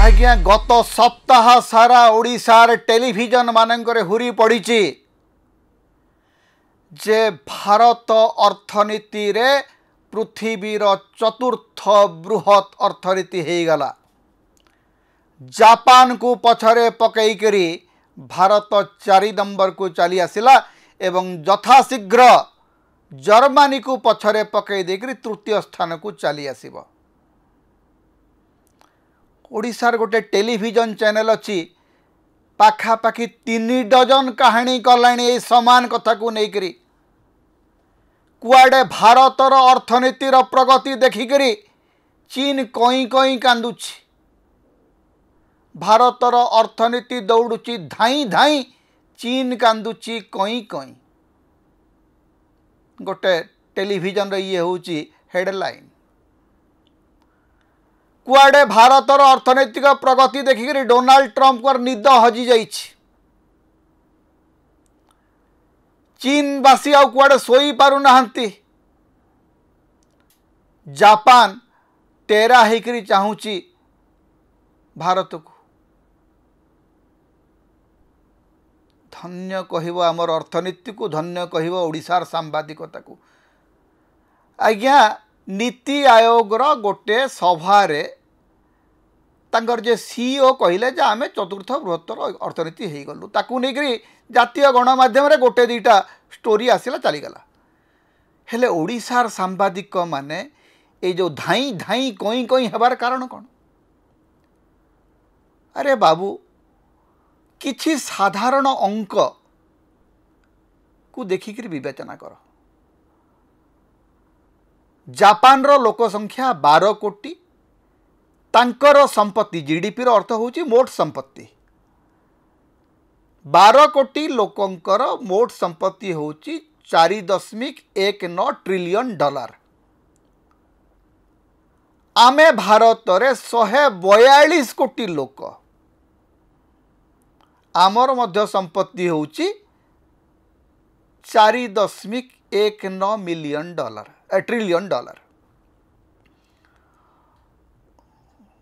आज्ञा गत सप्ताह सारा ओडिशार टेलीविजन मानकरे हुरी पड़ी जे भारत अर्थनीति रे पृथ्वीर चतुर्थ बृहत अर्थनीति हो गला। जापान को पछरे पकई करी भारत 4 नंबर को चली आसिला एवं यथाशीघ्र जर्मनी को पछरे पकई देकरी तृतीय स्थान को चली आसिबो। ओडिशार गोटे टेलीविजन चैनल अच्छी पाखापाखि 3 डजन कहानी कलाणी समान कथा को लेकर कुआडे भारतर अर्थनीतिर प्रगति देखिकरी चीन कई कई कांदुछि। भारतर अर्थनीति दौड़ुची धाई धाई, चीन कांदुची कई कई। गोटे टेलीविजन रे ये होची हेडलाइन। कुआडे भारतर अर्थनैतिक प्रगति देखिक डोनाल्ड ट्रंप पर निद हजि जाइछि। चीन बासी आउ कुआडे सोई पारु नाहंती। जापान टेरा हेकरी चाहूची भारत को। धन्य कहिबो आमर अर्थनीति को, धन्य कहिबो ओडिशार सांबादिकता को। आज्ञा नीति आयोग रो गोटे सभारे तांकर जे सीईओ कहले जे आमे चतुर्थ बृहत्तर अर्थनीति हो गलु। ताकू नहीं जातीय गणमाध्यम रे गोटे दीटा स्टोरी आसिला चलीगला। हेले ओडिशार सांबादिक माने ए जो धाई धाई कई कई हेबार कारण कौन? अरे बाबू, किछि साधारण अंक को देखिक विवेचना कर। जापान रो लोक संख्या 12 कोटी। तांकर संपत्ति जीडीपी रो अर्थ होची मोट संपत्ति। 12 कोटी लोकंकर मोट संपत्ति होची 4.19 ट्रिलियन डॉलर। आमे भारत रे 142 कोटी लोक। आमर मध्य संपत्ति होची 4.19 मिलियन डॉलर ट्रिलियन डॉलर।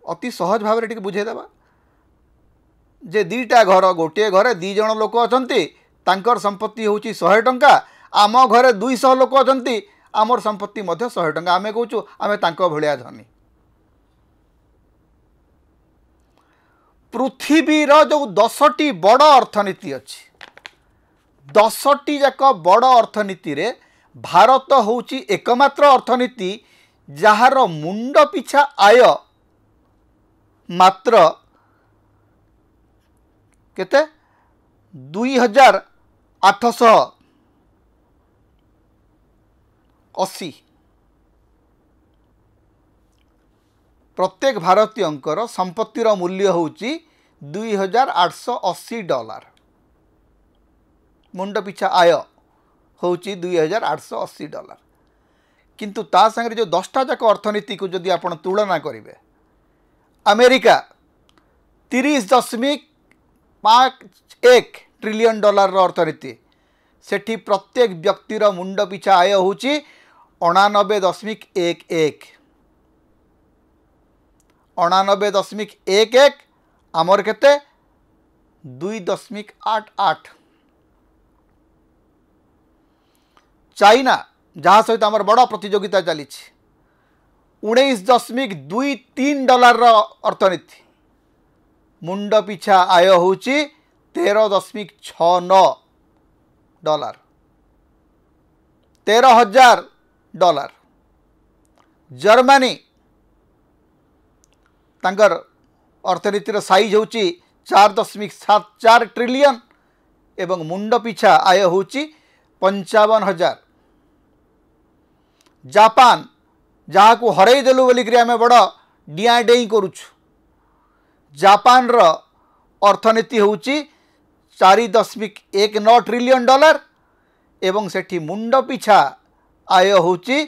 अति सहज भाव रे बुझेदेवा जे दीटा घर, गोटे घरे 2 जन लोक अछंती, तांकर संपत्ति होची 100 टंका। आम घरे 200 लोक अछंती, आमर संपत्ति मध्य 100 टंका। आमे कहूचु आमे तांको भलिया धनी। पृथ्वीर जो 10टी बड़ अर्थनीति अच्छी, 10टी जाक बड़ अर्थनीति रे भारत होची एकमात्र अर्थनीति जहार मुंड पिछा आय मात्र केते 2880। प्रत्येक भारतीयंकर संपत्तिर मूल्य होची 2880 डॉलर। मुंड पिछा आय होची 2880 डॉलर। किंतु ता संगे जो 10टा जाक अर्थनीति को जदि आपण तुलना करिवे, अमेरिका 30.51 ट्रिलियन डॉलर रो अर्थनीति। सेठी प्रत्येक व्यक्तिर मुंड पिछा आय होची 89.11। 89.11 आमर केते 2.88। चाइना जहाँ सहित आमर बड़ा प्रतियोगिता चली 19.23 डॉलर रो अर्थनीति। मुंड पिछा आय होची 13.69 डॉलर, 13,000 डॉलर। जर्मनी तांकर अर्थनीतिर साइज होची 4.74 ट्रिलियन एवं मुंड पिछा आय होची 55,000। जापान जहाँ को हरई देलु बोलिक आमे बड़ डिया डेई करूछु। जापान रो अर्थनीति होची 4.19 ट्रिलियन डॉलर एवं सेठी मुंड पिछा आय होची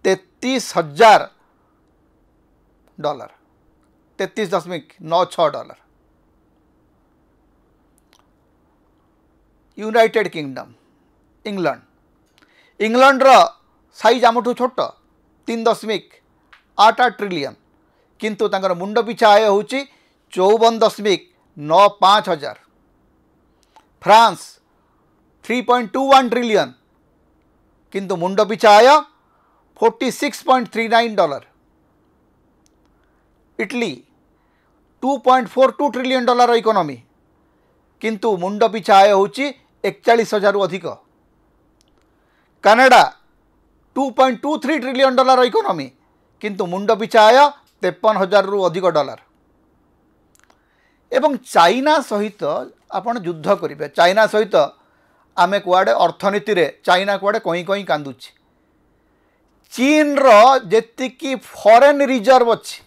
33,000 dollar, 33.96 dollar. United Kingdom England रो साइज आमठू छोट 3.8 8 ट्रिलियन किंतु तांकर मुंड पिछा आय होची 54.95 हजार। फ्रांस 3.21 ट्रिलियन किंतु मुंड पिछा आय $46.39। इटली 2.42 ट्रिलियन डॉलर इकोनॉमी किंतु मुंड पिछा आय होची 41,000 अधिक। कनाडा 2.23 ट्रिलियन डॉलर इकोनॉमी किंतु मुंड पिछा आय 53,000 रु अधिक डॉलर। एवं चाइना सहित आपण युद्ध करेंगे, चाइना सहित आमे कुआडे अर्थनीति रे चाइना कुआडे कहीं कहीं कांदुची। चीन रो जेतिकी फॉरेन रिजर्व अच्छी,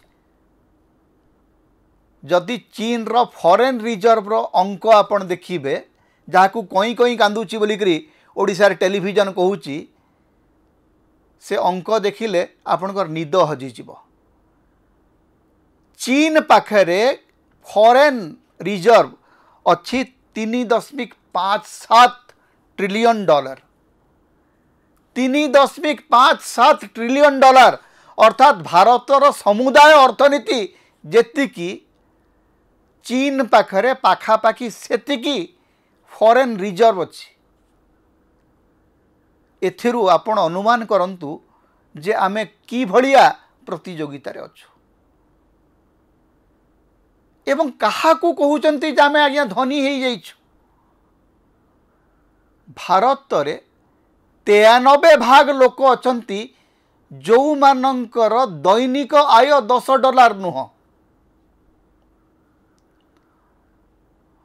जदि चीन रो फॉरेन रिजर्व रो अंक आपण देखिबे जहाँ को कहीं कहीं कांदुची बोलिकरी ओडिशा रे टेलीविजन कहूची, से अंक देखिले आपनकर निद हजिजिबो। चीन पाखरे फॉरेन रिजर्व अच्छी 3.57 ट्रिलियन डॉलर, 3.57 ट्रिलियन डॉलर अर्थात भारतर समुदाय अर्थनीति जेतिकी चीन पाखरे पाखापाखि सेतिकी फॉरेन रिजर्व अच्छी। एथिरु आपण अनुमान करंतु जे आमे की भलिया प्रतियोगिता रे अछु एवं कहा को कहउचंती जे आमे आज्ञा धनी हेई जाइछु। भारत रे 93 भाग लोक अछंती जो मानकर दैनिक आय $10 नुह।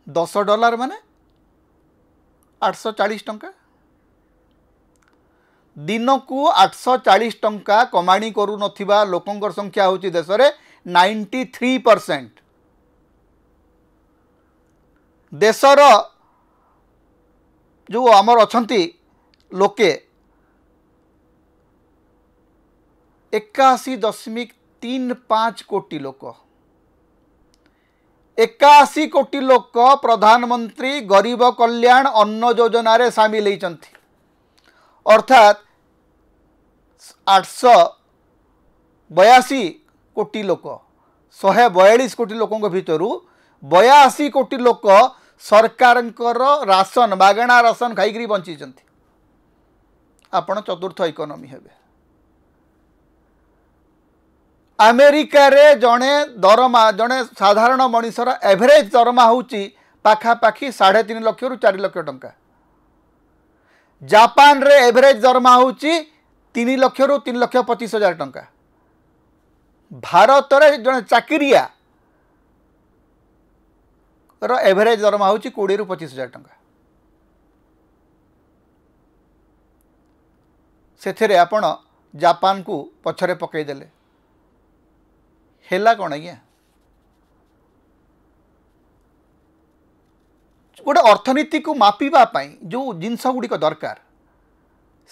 $10 माने 840 टंका। दिन को 840 टंका कमाणी करू नथिबा लोकंकर संख्या होची देश रे 93%। देशर जो आमर अछंती लोके 81.35 कोटी लोक, 81 कोटी लोक प्रधानमंत्री गरीब कल्याण अन्न योजना रे शामिल होइचंती। अर्थात 882 कोटी लोक 142 कोटी लोकों भितर 82 कोटी लोक सरकारंकर राशन बागणा राशन खाई बंची। आपण चतुर्थ इकोनॉमी हेबे। अमेरिका रे जड़े दरमा जड़े साधारण मनीषर एवरेज दरमा होची पाखापाखि 3.5 लाख रु 4 लाख टंका। जापान रे एवरेज दरमा होची 3 लाख रु 3,25,000 टंका। भारत रे जड़े चाकरिया रो एवरेज दरमा होची 20 रु 25,000 टंका। सेथेरे आपण जापान को पछरे पकई देले हेला कौन आज्ञा। गोटे अर्थनीति को मापिबा पाई जो जिनस गुड़िक दरकार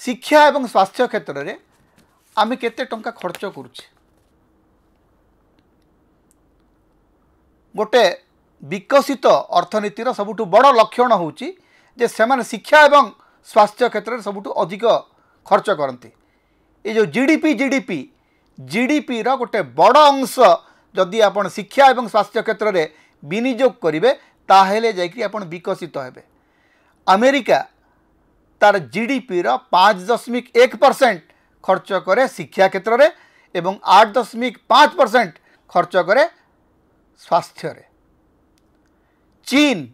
शिक्षा एवं स्वास्थ्य क्षेत्र में आमे केते टंका खर्च करुचे। गोटे विकसित अर्थनीतिर सबुठु बड़ लक्षण होची जे सेमाने शिक्षा एवं स्वास्थ्य क्षेत्र में सबुठु अधिक खर्च करती। ये जो जीडीपी रो गोटे बड़ अंश जदि आपण शिक्षा एवं स्वास्थ्य क्षेत्र में विनियोग करेंगे ताहेले जाइकि आपण विकसित हेबे। अमेरिका तार जीडीपी रो 5.1% खर्च करे शिक्षा क्षेत्र में एवं 8.5% खर्च करे स्वास्थ्य रे। चीन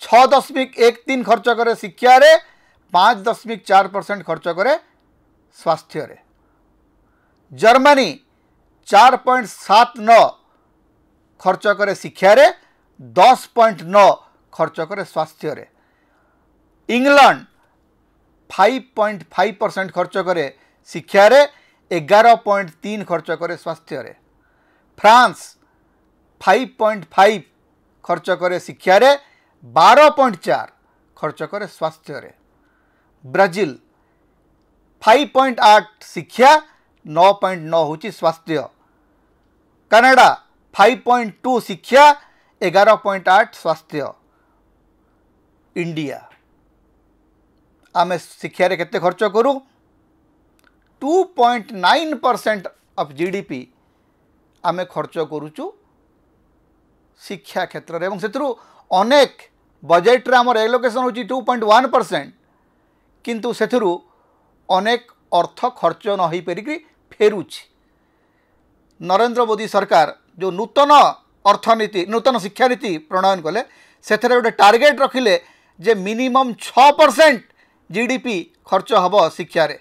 6.13 खर्च करे शिक्षा रे, 5.4% खर्च करे स्वास्थ्य रे। जर्मनी 4.79 खर्च करे शिक्षा रे, 10.9 खर्च करे स्वास्थ्य रे। इंग्लैंड 5.5% खर्च करे शिक्षा रे, 11.3 खर्च करे स्वास्थ्य रे। फ्रांस 5.5 खर्च करे शिक्षा रे, 12.4 खर्च करे स्वास्थ्य रे। ब्राजील 5.8 शिक्षा, 9.9 होची स्वास्थ्य। कनाडा 5.2 शिक्षा, 11.8 स्वास्थ्य। इंडिया आमे शिक्षा रे केते खर्च करू 2.9% ऑफ जीडीपी आमे खर्च करूचु शिक्षा क्षेत्र रे, एवं सेतरु अनेक बजेट रे हमर एलोकेशन होची 2.1%, किंतु सेथुरु अनेक अर्थ खर्च न होई परिकि फेरुछि। नरेंद्र मोदी सरकार जो नूतन अर्थनीति नूतन शिक्षा नीति प्रणयन कले सेथरे गोटे टार्गेट रखिले जे मिनिमम 6% जीडीपी खर्च हब शिक्षा रे,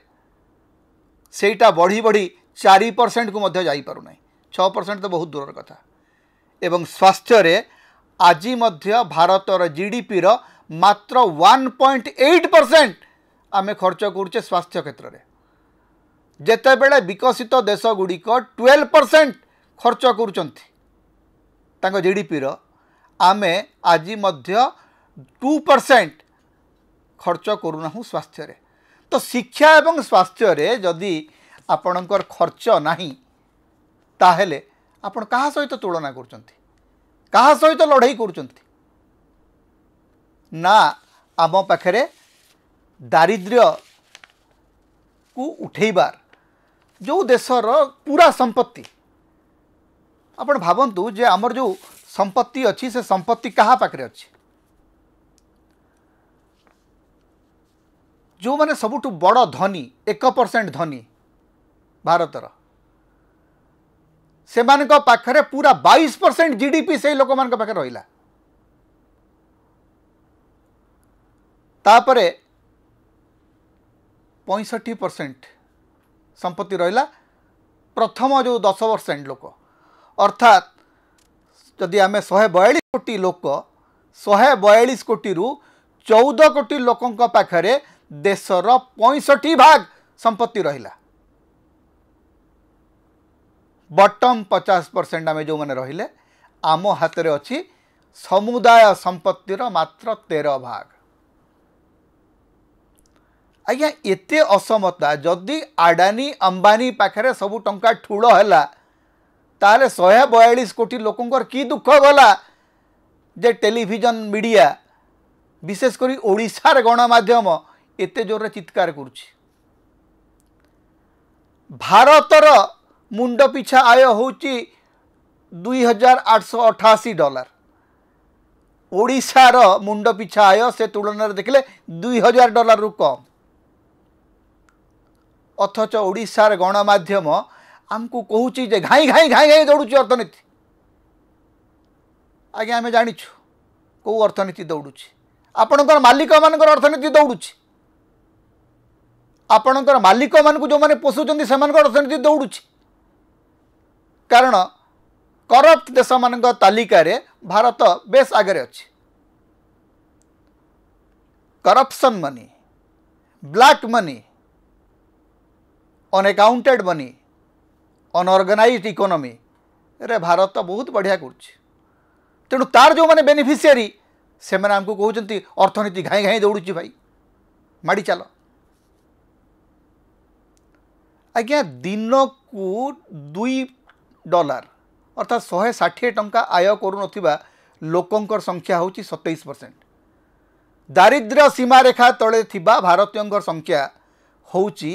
सेटा बढ़ी बढ़ी 4% को मध्य जाई पारु नै, 6% तो बहुत दूर कथा। एवं स्वास्थ्य रे आजी मध्य भारतर जीडीपी रो मात्र 1.8% आमे खर्च करूचे स्वास्थ्य क्षेत्र रे, जेते बेले विकसित देश गुड़िक 12% खर्च करूचंती तांको जीडीपी रो, आमे आजी मध्य 2% खर्च करूना स्वास्थ्य रे। तो शिक्षा एवं स्वास्थ्य रे जदि आपणकर खर्च नहीं ताहेले आपण कहा सहित तुलना करूचंती, कहा सहित लड़ाई करूचंती ना। आम पाखरे दारिद्र्य को उठेबार जो देशर पूरा संपत्ति, आपण भावंतु जे आमर जो संपत्ति अच्छी से संपत्ति कहा पाखरे अच्छी, जो माने सबुठु बड़ धनी 1% धनी भारतर, से मानक पाखरे पूरा 22% जीडीपी से लोक मान पाखे रहिला। तापरे 65% संपत्ति रहिला प्रथम जो 10% लोक, अर्थात जदि आम 142 कोटी लोक 142 कोटी रु 14 कोटी लोकों पाखरे देशर 65% संपत्ति रहिला। बटम 50% आम जो मैंने रहिले आम हाथ में अच्छी समुदाय संपत्तिर मात्र 13%। आज्ञा एते असमता जदि आडानी अंबानी पाखरे सबु टंका ठूल है ताले 142 कोटी लोकंकर की दुख गला जे टेलीविजन मीडिया विशेषकर ओडिशार गणमाध्यम एते जोर चित्कार करुछि। भारतर मुंड पिछा आय होची $2888, ओडिशार मुंड पिछा आय से तुलन देखले $2000 रु कम। अथच ओडिशार गणमाध्यम आमको कहूची जे घाई घाई घाई घाई दौड़ुची अर्थनीति। आज्ञा आम जानिछु कौ अर्थनीति दौड़ुची, आपणकर मालिक मानकर अर्थनीति दौड़ुची, आपणकर मालिक मानक जो माने पोषुचंदी सेमानकर अर्थनीति दौड़ुची। कारण करप्ट देश मान तालिका रे भारत बेस आगे अच्छी। Corruption money, black money, unaccounted money, unorganised economy रे भारत बहुत बढ़िया करुच्ची। तेणु तार जो माने बेनिफिशियरी से मैंने आमको कहते अर्थनीति घाई घाई दौड़ुची भाई माड़ी चल। आज्ञा दिन को $2 अर्थात 160 टंका आय करुनथिबा लोकंकर संख्या होची 27%। दारिद्र्य सीमा रेखा तले थिबा भारतीयंकर संख्या होची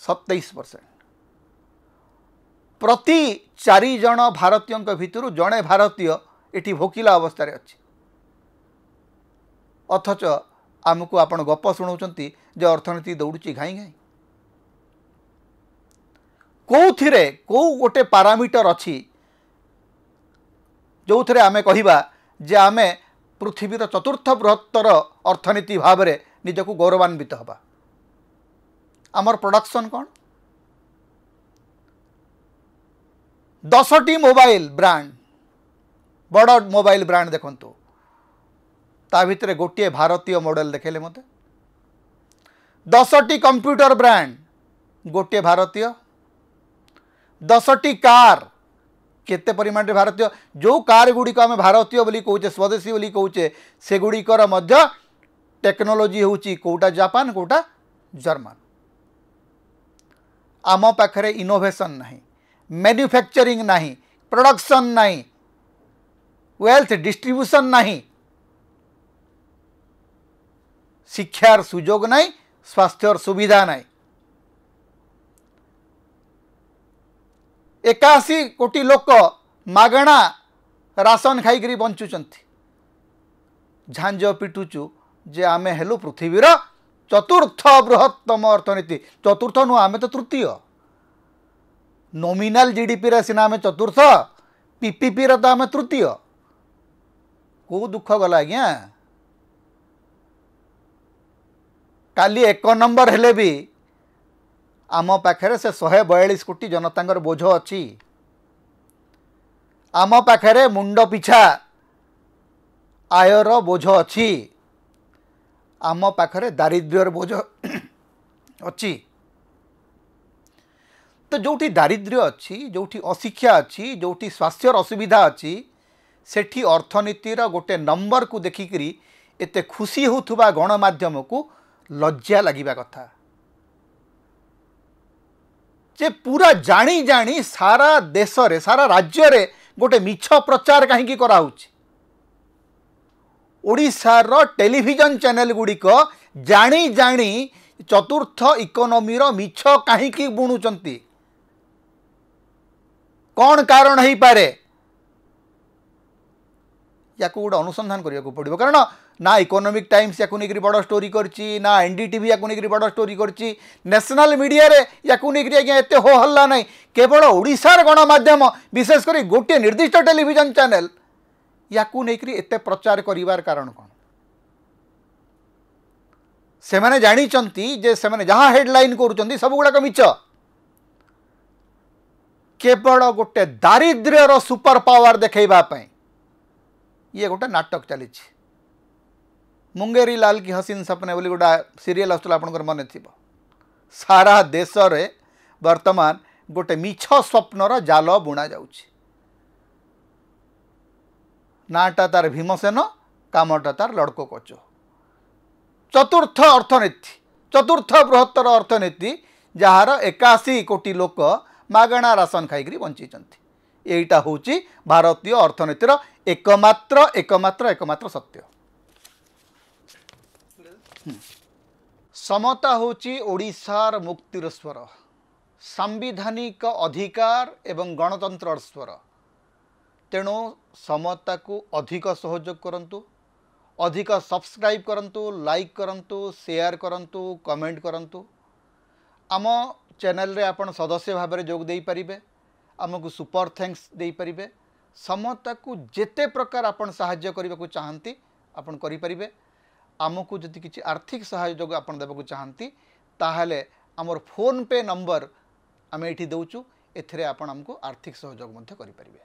27%। प्रति 4 जन भारतीयों भितर जड़े भारतीय एटी भोकिला अवस्था अच्छी। अथच आमको आपण गप शुणाउछंती जे अर्थनीति दौड़ुची घाई घाई। कौथिरे कौ गोटे पारामीटर अच्छी जो थे आमे कहिबा जे आमे पृथ्वीर चतुर्थ बृहत्तर अर्थनीति भाव में निजक गौरवान्वित हवा। आमर प्रोडक्शन कौन 10टी मोबाइल ब्रांड बड़ मोबाइल ब्रांड देखंतु ता भितर गोटे भारतीय मॉडल देखेले मते 10टी कंप्यूटर ब्रांड गोटे भारतीय 10टी कार केते परिमाण भारतीय जो कार गुड़िक आम भारतीय बोली कहूचे स्वदेशी बोली कहूचे से गुड़िकर मध्य टेक्नोलोजी होची कोटा जापान कोटा जर्मन। आम पाखरे इनोवेशन नहीं, मैन्युफैक्चरिंग नहीं, प्रोडक्शन नहीं, वेल्थ डिस्ट्रीब्यूशन नहीं, शिक्षार सुजोग नहीं, स्वास्थ्यर सुविधा नहीं। 81 कोटी लोक मागणा राशन खाई बंचुंट झांझ पिटुचु जे आमे हेलु पृथ्वीर चतुर्थ बृहत्तम अर्थनीति। चतुर्थ नुह आमे तो तृतीय। नॉमिनल जीडीपी रे सिना आमे चतुर्थ, पीपीपी रे तो आमे तृतीय। को दुख गला आज्ञा। काली 1 नंबर हेले भी आम पाखरे से 142 कोटी जनतांगर बोझ अच्छी। आम पाखरे मुंड पिछा आयर बोझ अच्छी। आम पाखरे दारिद्र्यर बोझ अच्छी। तो जोठी दारिद्र्य अच्छी, जोठी अशिक्षा अच्छी, जोठी स्वास्थ्यर असुविधा अच्छी, सेठी अर्थनीतिर गोटे नंबर को देखिकरी एते खुशी होथुबा गणमाध्यम को लज्जा लगिबा कथा। जे पूरा जानी जानी सारा देश रे सारा राज्य रे गोटे मिछ प्रचार कहीं कराउछि। ओडिशार टेलीविजन चैनल गुड़िक जानी जानी चतुर्थ इकोनोमी रो मिछ कहीं बुणुचंती। कौन कारण है पारे या गोटे अनुसंधान करने को पड़ो। कारण ना इकोनॉमिक टाइम्स या नहीं बड़ स्टोरी करची, ना एनडीटीवी या नहीं बड़ स्टोरी करची, नेशनल मीडिया रे या नहीं आज्ञा एत हो हल्ला नहीं। केवल ओडिशार गणमाध्यम विशेषकर गोटे निर्दिष्ट टेलीविजन चैनल या नहीं एत प्रचार करिवार कारण कौन। से माने जानिचंती जे से माने जहाँ हेडलाइन करूचंती सब गुड़ाक मिछ। केवल गोटे दारिद्र्यर सुपर पावर देखैबा पई ये गोटे नाटक चली। मुंगेरी लाल की हसीन सपने बोली गोटा सीरियल आसला आपनकर मन थी। सारा देश रे वर्तमान गोटे मिछ स्वप्नर जाल बुणा जाउछि। नाटा तार भीमसेन, कामटा तार लड़को कचो। चतुर्थ अर्थनीति, चतुर्थ बृहत्तर अर्थनीति जार 81 कोटी लोक मागणा राशन खाई बंचीचंती। एटा होची भारतीय अर्थनीतिर एकमात्र एकमात्र एकमात्र सत्य। समता होची ओडिशार मुक्तिर स्वर, सांविधानिक अधिकार एवं गणतंत्र स्वर। तेणु समता को अधिक सहयोग करंतु, अधिक सब्सक्राइब करंतु, लाइक करंतु, शेयर करंतु, कमेंट करंतु। आम चैनल रे आपण सदस्य भाव में जोग दे पारिबे, आमको सुपर थैंक्स दे पारिबे। समता को जेते प्रकार आपण सहाय्य करबा को चाहंती आपण करि पारिबे। आमको जदि किछि आर्थिक सहयोग आपण देबा को चाहंती ताहले हमर फोन पे नंबर आमे एठी दउचु, एथिरे आपण हमको आर्थिक सहयोग मध्य करि पारिबे।